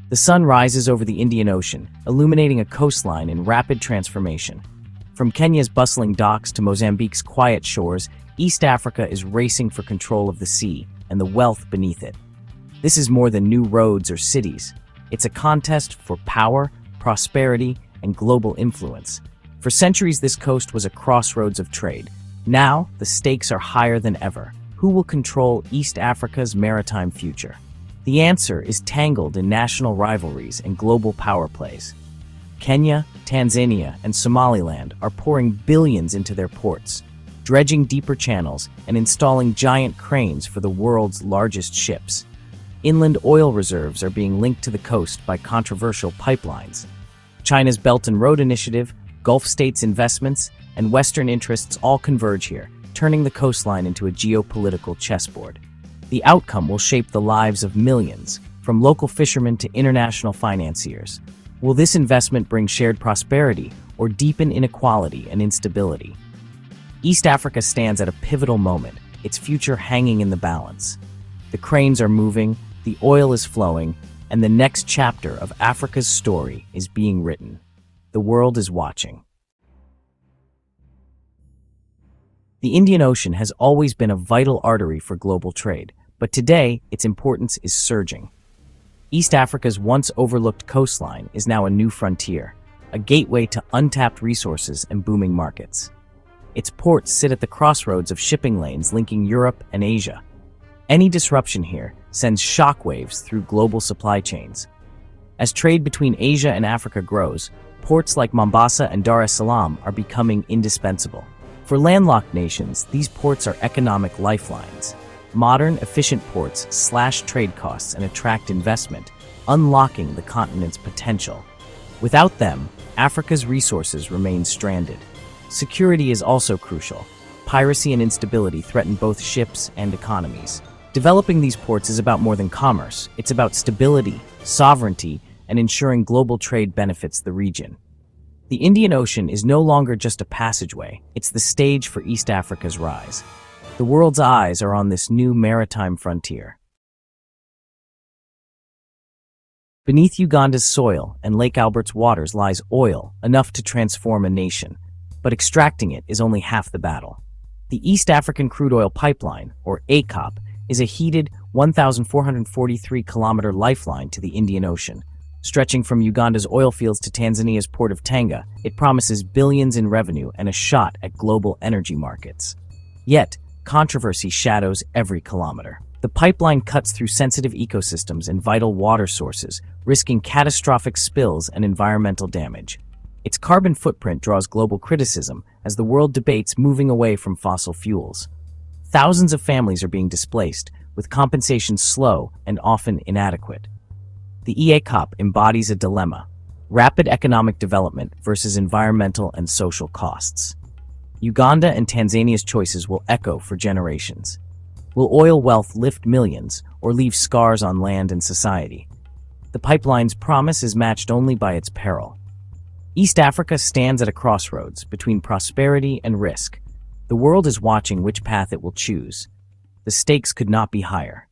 The sun rises over the Indian Ocean, illuminating a coastline in rapid transformation. From Kenya's bustling docks to Mozambique's quiet shores, East Africa is racing for control of the sea and the wealth beneath it. This is more than new roads or cities. It's a contest for power, prosperity, and global influence. For centuries, this coast was a crossroads of trade. Now, the stakes are higher than ever. Who will control East Africa's maritime future? The answer is tangled in national rivalries and global power plays. Kenya, Tanzania, and Somaliland are pouring billions into their ports, dredging deeper channels and installing giant cranes for the world's largest ships. Inland oil reserves are being linked to the coast by controversial pipelines. China's Belt and Road Initiative, Gulf states' investments, and Western interests all converge here, turning the coastline into a geopolitical chessboard. The outcome will shape the lives of millions, from local fishermen to international financiers. Will this investment bring shared prosperity or deepen inequality and instability? East Africa stands at a pivotal moment, its future hanging in the balance. The cranes are moving, the oil is flowing, and the next chapter of Africa's story is being written. The world is watching. The Indian Ocean has always been a vital artery for global trade, but today its importance is surging. East Africa's once overlooked coastline is now a new frontier, a gateway to untapped resources and booming markets. Its ports sit at the crossroads of shipping lanes linking Europe and Asia. Any disruption here sends shockwaves through global supply chains. As trade between Asia and Africa grows, ports like Mombasa and Dar es Salaam are becoming indispensable. For landlocked nations, these ports are economic lifelines. Modern, efficient ports slash trade costs and attract investment, unlocking the continent's potential. Without them, Africa's resources remain stranded. Security is also crucial. Piracy and instability threaten both ships and economies. Developing these ports is about more than commerce. It's about stability, sovereignty, and ensuring global trade benefits the region. The Indian Ocean is no longer just a passageway, it's the stage for East Africa's rise. The world's eyes are on this new maritime frontier. Beneath Uganda's soil and Lake Albert's waters lies oil, enough to transform a nation. But extracting it is only half the battle. The East African Crude Oil Pipeline, or EACOP, is a heated 1,443-kilometer lifeline to the Indian Ocean. Stretching from Uganda's oil fields to Tanzania's port of Tanga, it promises billions in revenue and a shot at global energy markets. Yet, controversy shadows every kilometer. The pipeline cuts through sensitive ecosystems and vital water sources, risking catastrophic spills and environmental damage. Its carbon footprint draws global criticism as the world debates moving away from fossil fuels. Thousands of families are being displaced, with compensation slow and often inadequate. The EACOP embodies a dilemma: rapid economic development versus environmental and social costs. Uganda and Tanzania's choices will echo for generations. Will oil wealth lift millions or leave scars on land and society? The pipeline's promise is matched only by its peril. East Africa stands at a crossroads between prosperity and risk. The world is watching which path it will choose. The stakes could not be higher.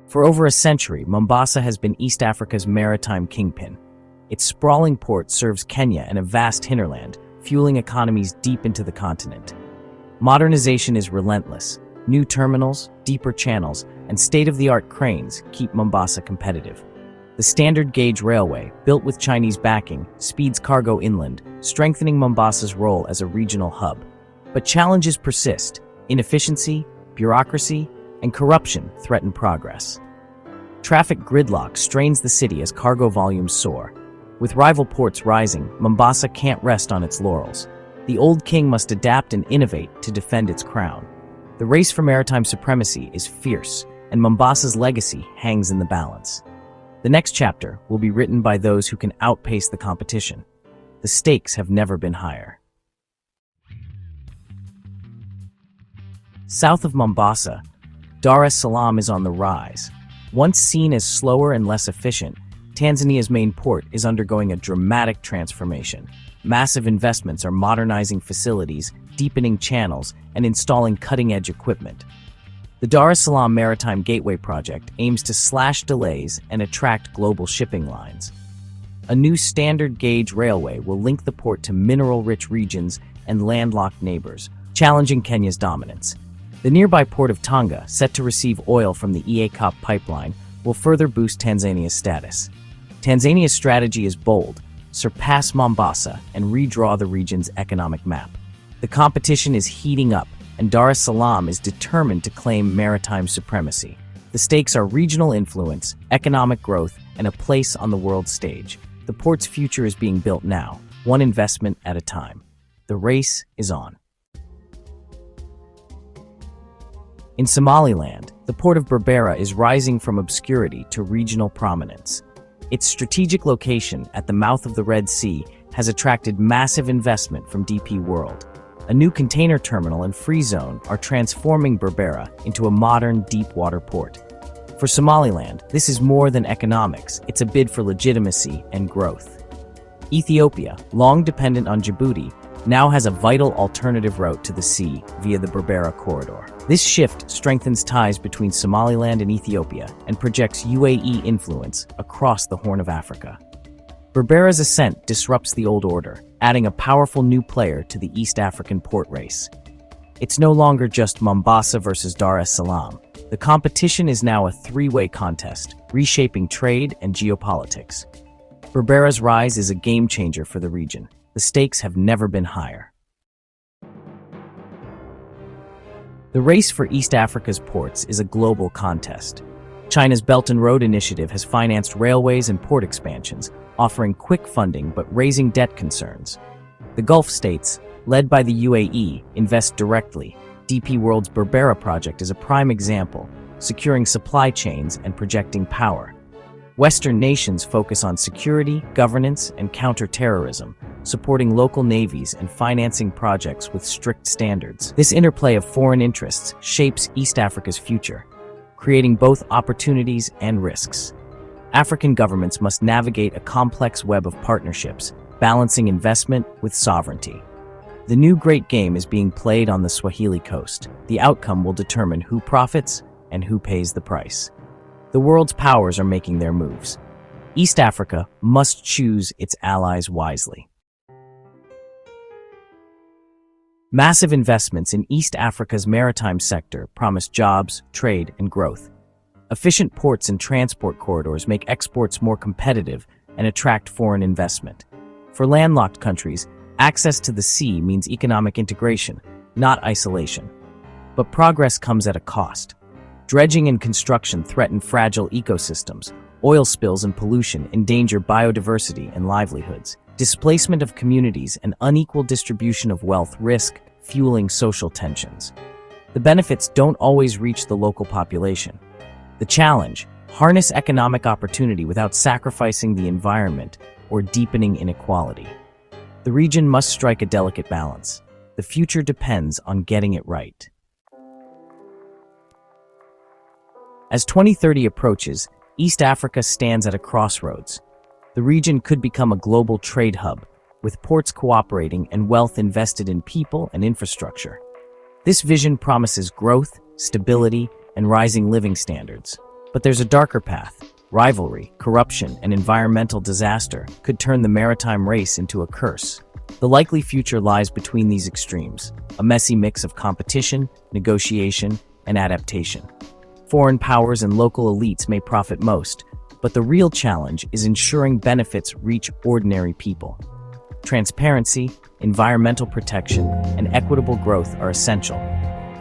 For over a century, Mombasa has been East Africa's maritime kingpin. Its sprawling port serves Kenya and a vast hinterland, fueling economies deep into the continent. Modernization is relentless. New terminals, deeper channels, and state-of-the-art cranes keep Mombasa competitive. The standard gauge railway, built with Chinese backing, speeds cargo inland, strengthening Mombasa's role as a regional hub. But challenges persist. Inefficiency, bureaucracy, and corruption threaten progress. Traffic gridlock strains the city as cargo volumes soar. With rival ports rising, Mombasa can't rest on its laurels. The old king must adapt and innovate to defend its crown. The race for maritime supremacy is fierce, and Mombasa's legacy hangs in the balance. The next chapter will be written by those who can outpace the competition. The stakes have never been higher. South of Mombasa, Dar es Salaam is on the rise. Once seen as slower and less efficient, Tanzania's main port is undergoing a dramatic transformation. Massive investments are modernizing facilities, deepening channels, and installing cutting-edge equipment. The Dar es Salaam Maritime Gateway project aims to slash delays and attract global shipping lines. A new standard gauge railway will link the port to mineral-rich regions and landlocked neighbors, challenging Kenya's dominance. The nearby port of Tanga, set to receive oil from the EACOP pipeline, will further boost Tanzania's status. Tanzania's strategy is bold: surpass Mombasa and redraw the region's economic map. The competition is heating up, and Dar es Salaam is determined to claim maritime supremacy. The stakes are regional influence, economic growth, and a place on the world stage. The port's future is being built now, one investment at a time. The race is on. In Somaliland, the port of Berbera is rising from obscurity to regional prominence. Its strategic location at the mouth of the Red Sea has attracted massive investment from DP World. A new container terminal and free zone are transforming Berbera into a modern deep-water port. For Somaliland, this is more than economics, it's a bid for legitimacy and growth. Ethiopia, long dependent on Djibouti, now has a vital alternative route to the sea via the Berbera corridor. This shift strengthens ties between Somaliland and Ethiopia and projects UAE influence across the Horn of Africa. Berbera's ascent disrupts the old order, adding a powerful new player to the East African port race. It's no longer just Mombasa versus Dar es Salaam. The competition is now a three-way contest, reshaping trade and geopolitics. Berbera's rise is a game-changer for the region. The stakes have never been higher. The race for East Africa's ports is a global contest. China's Belt and Road Initiative has financed railways and port expansions, offering quick funding but raising debt concerns. The Gulf states, led by the UAE, invest directly. DP World's Berbera project is a prime example, securing supply chains and projecting power. Western nations focus on security, governance, and counter-terrorism, supporting local navies and financing projects with strict standards. This interplay of foreign interests shapes East Africa's future, creating both opportunities and risks. African governments must navigate a complex web of partnerships, balancing investment with sovereignty. The new great game is being played on the Swahili coast. The outcome will determine who profits and who pays the price. The world's powers are making their moves. East Africa must choose its allies wisely. Massive investments in East Africa's maritime sector promise jobs, trade, and growth. Efficient ports and transport corridors make exports more competitive and attract foreign investment. For landlocked countries, access to the sea means economic integration, not isolation. But progress comes at a cost. Dredging and construction threaten fragile ecosystems. Oil spills and pollution endanger biodiversity and livelihoods. Displacement of communities and unequal distribution of wealth risk fueling social tensions. The benefits don't always reach the local population. The challenge: harness economic opportunity without sacrificing the environment or deepening inequality. The region must strike a delicate balance. The future depends on getting it right. As 2030 approaches, East Africa stands at a crossroads. The region could become a global trade hub, with ports cooperating and wealth invested in people and infrastructure. This vision promises growth, stability, and rising living standards. But there's a darker path. Rivalry, corruption, and environmental disaster could turn the maritime race into a curse. The likely future lies between these extremes, a messy mix of competition, negotiation, and adaptation. Foreign powers and local elites may profit most, but the real challenge is ensuring benefits reach ordinary people. Transparency, environmental protection, and equitable growth are essential.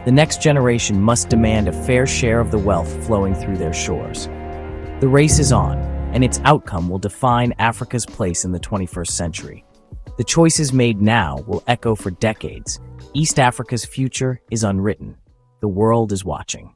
The next generation must demand a fair share of the wealth flowing through their shores. The race is on, and its outcome will define Africa's place in the 21st century. The choices made now will echo for decades. East Africa's future is unwritten. The world is watching.